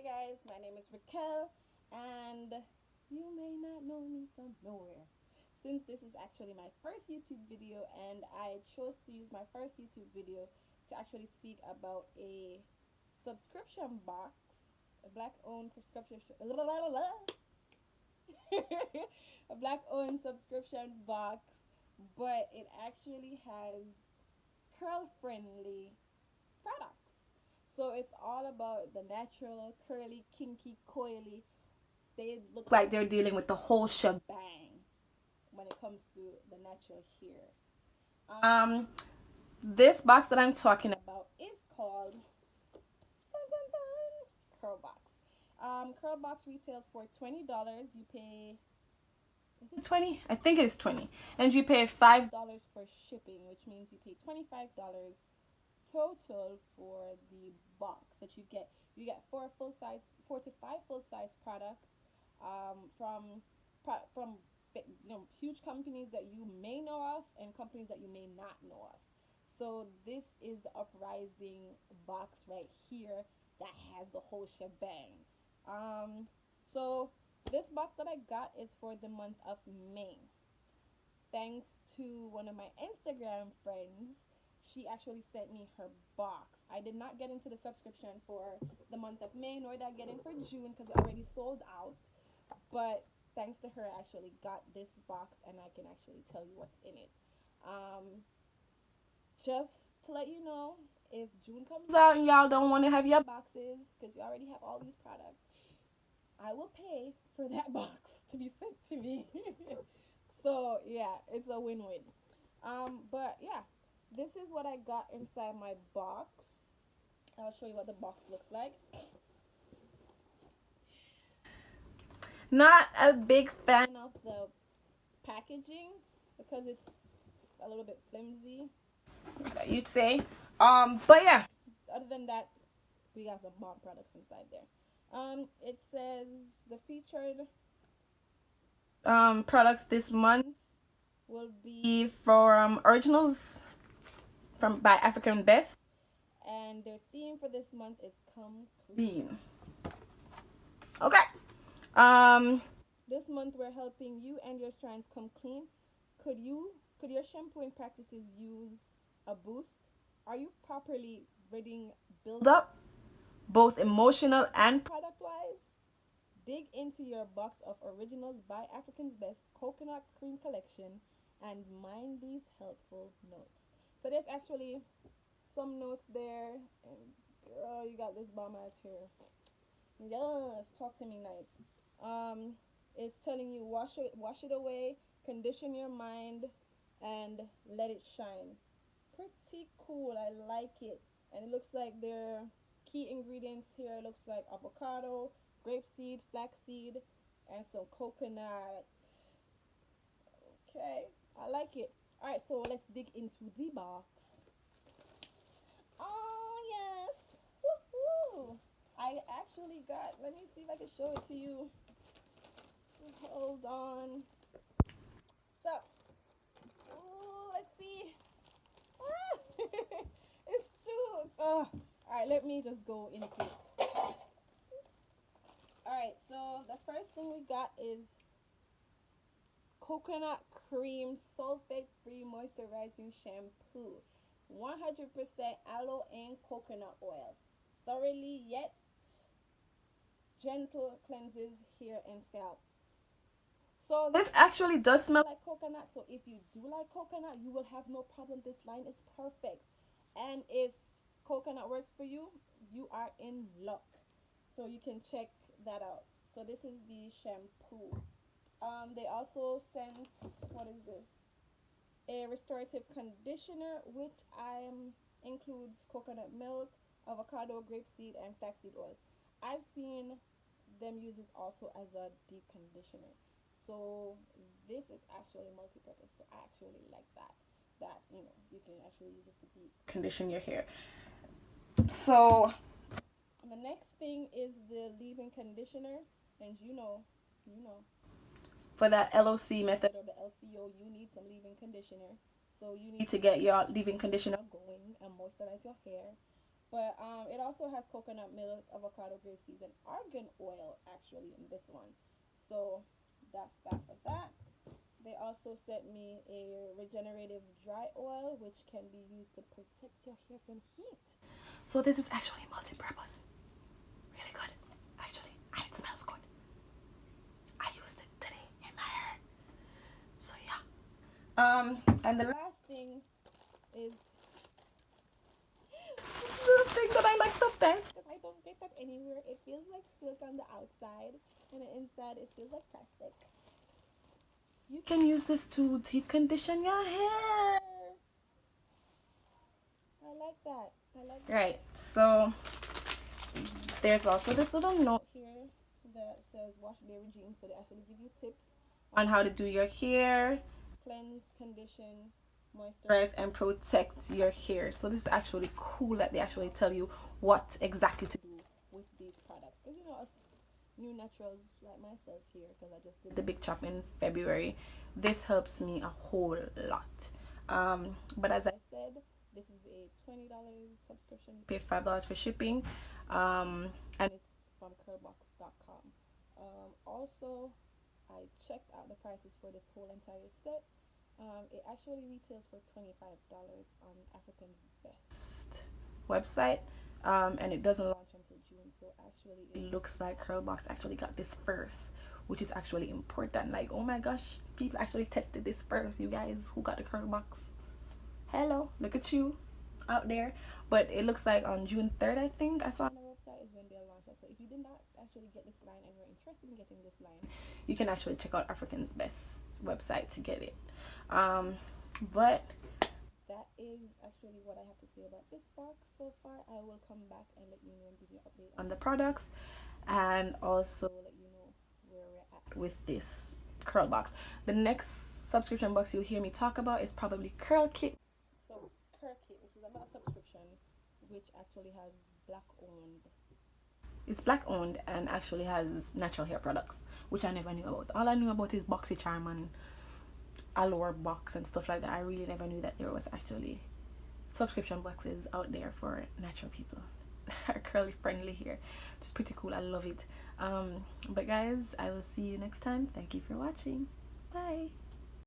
guys, my name is Raquel, and you may not know me from nowhere. Since this is actually my first YouTube video, and I chose to use my first YouTube video to actually speak about a subscription box, a black owned prescription, a black owned subscription box, but it actually has curl friendly products. So it's all about the natural, curly, kinky, coily. They look like they're dealing with the whole shebang when it comes to the natural hair. This box that I'm talking about is called CurlBox. CurlBox retails for $20. You pay, is it 20? I think it is 20. And you pay $5 for shipping, which means you pay $25 total for the box that you get. You get four to five full size products from huge companies that you may know of and companies that you may not know of. So this is the uprising box right here that has the whole shebang. So this box that I got is for the month of May. Thanks to one of my Instagram friends, she actually sent me her box. I did not get into the subscription for the month of May, nor did I get in for June because it already sold out. But thanks to her, I actually got this box, and I can actually tell you what's in it. Just to let you know, if June comes out and y'all don't want to have your boxes because you already have all these products, I will pay for that box to be sent to me. So yeah, it's a win-win. But yeah, this is what I got inside my box. I'll show you what the box looks like. Not a big fan of the packaging because it's a little bit flimsy, you'd say. But yeah, other than that, we got some bomb products inside there. It says the featured products this month will be from originals by African Best, and their theme for this month is Come Clean. Okay. This month we're helping you and your strands come clean. Could your shampooing practices use a boost? Are you properly ridding build up, both emotional and product wise? Dig into your box of originals by African's Best Coconut Cream Collection and mind these helpful notes. So there's actually some notes there. And girl, you got this bomb ass hair. Yes, talk to me nice. It's telling you wash it away, condition your mind, and let it shine. Pretty cool. I like it. And it looks like their key ingredients here looks like avocado, grapeseed, flaxseed, and some coconut. Okay, I like it. All right, so let's dig into the box. Oh yes, woohoo! I actually got. Let me see if I can show it to you. Hold on. So, let's see. It's too. All right, let me just go into it. Oops. All right, so the first thing we got is coconut cream sulfate-free moisturizing shampoo, 100% aloe and coconut oil, thoroughly yet gentle cleanses hair and scalp. So this actually does smell like coconut. So if you do like coconut, you will have no problem. This line is perfect. And if coconut works for you, you are in luck. So you can check that out. So this is the shampoo. They also sent, what is this? A restorative conditioner, which includes coconut milk, avocado, grapeseed, and flaxseed oils. I've seen them use this also as a deep conditioner. So this is actually multi-purpose. So I actually like that. That you can actually use this to deep condition your hair. So the next thing is the leave-in conditioner, and for that LOC method or the LCO, you need some leave-in conditioner. So you need to get your leave-in conditioner going and moisturize your hair. But it also has coconut milk, avocado, grape seeds, and argan oil actually in this one. So that's that for that. They also sent me a regenerative dry oil, which can be used to protect your hair from heat. So this is actually multi-purpose. Really good, actually, and it smells good. I used it today in my hair. So yeah. And the last thing is the thing that I like the best, because I don't get that anywhere. It feels like silk on the outside, and the inside it feels like plastic. You can use this to deep condition your hair. I like that. I like that. Right. So there's also this little note here that says wash day regime. So they actually give you tips on how to do your hair, cleanse, condition, moisturize, and protect your hair. So this is actually cool that they actually tell you what exactly to do with these products. Because you know, us new naturals like myself here, because I just did the big chop in February, this helps me a whole lot. But as I said, this is a $20 subscription. You pay $5 for shipping, and it's from CurlBox.com. Also, I checked out the prices for this whole entire set. It actually retails for $25 on African's Best website, and it doesn't launch until June. So actually, it looks like CurlBox actually got this first, which is actually important. Like, oh my gosh, people actually tested this first. You guys who got the CurlBox, hello, look at you out there. But it looks like on June 3rd, I think I saw on the website, is when they'll launch it. So if you did not actually get this line and you're interested in getting this line, you can actually check out African's Best website to get it. But that is actually what I have to say about this box so far. I will come back and let you know and give you an update on the products, and also let you know where we're at with this curl box. The next subscription box you'll hear me talk about is probably Curl Kit. So Curl Kit, which is another subscription, which actually has black owned. It's black owned and actually has natural hair products, which I never knew about. All I knew about is BoxyCharm and Allure box and stuff like that. I really never knew that there was actually subscription boxes out there for natural people. Are curly friendly here. It's pretty cool. I love it. But guys, I will see you next time. Thank you for watching. Bye.